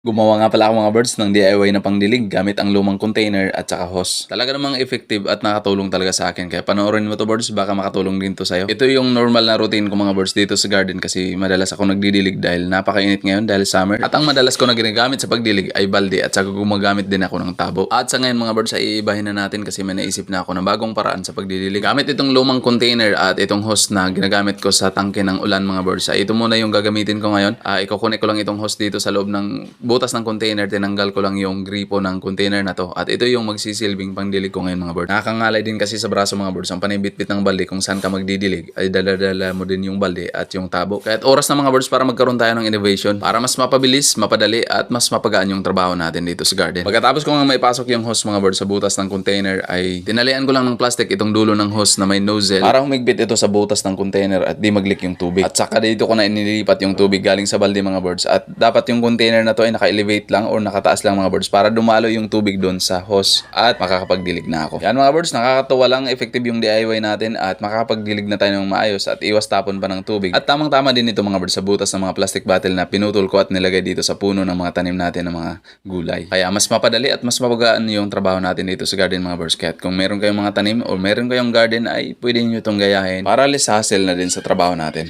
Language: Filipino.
Gumawa nga pala ako mga birds ng DIY na pangdilig gamit ang lumang container at saka hose. Talaga namang effective at nakatulong talaga sa akin. Kaya panoorin mo to birds, baka makatulong din to sa'yo. Ito yung normal na routine ko mga birds dito sa garden kasi madalas ako nagdidilig dahil napakainit ngayon dahil summer. At ang madalas ko na ginagamit sa pagdilig ay balde at saka gumagamit din ako ng tabo. At sa ngayon mga birds ay iibahin na natin kasi may naisip na ako na bagong paraan sa pagdidilig. Gamit itong lumang container at itong hose na ginagamit ko sa tangke ng ulan mga birds. Ay ito muna yung gagamitin ko ngayon. Ikukunik ko lang itong hose dito sa loob ng butas ng container, tinanggal ko lang yung gripo ng container na to. At ito yung magsisilbing pangdilig ko ngayon mga birds. Nakakangalay din kasi sa braso mga birds ang panibitbit ng balde kung saan ka magdidilig ay dala-dala mo din yung balde at yung tabo. Kaya oras na mga birds para magkaroon tayo ng innovation para mas mapabilis, mapadali at mas mapagaan yung trabaho natin dito sa garden. Pagkatapos ko nga maipasok yung hose mga birds sa butas ng container ay tinalian ko lang ng plastic itong dulo ng hose na may nozzle para humigpit ito sa butas ng container at di mag-leak yung tubig. At saka dito ko na inilipat yung tubig galing sa balde mga birds at dapat yung container na to ay naka-elevate lang or nakataas lang mga birds para dumalo yung tubig doon sa hose at makakapagdilig na ako. Yan mga birds, nakakatuwa lang, effective yung DIY natin at makakapagdilig na tayo ng maayos at iwas tapon pa ng tubig. At tamang-tama din ito mga birds sa butas ng mga plastic bottle na pinutol ko at nilagay dito sa puno ng mga tanim natin ng mga gulay. Kaya mas mapadali at mas mapagaan yung trabaho natin dito sa garden mga birds. Kaya kung meron kayong mga tanim o meron kayong garden ay pwede nyo itong gayahin para less hassle na din sa trabaho natin.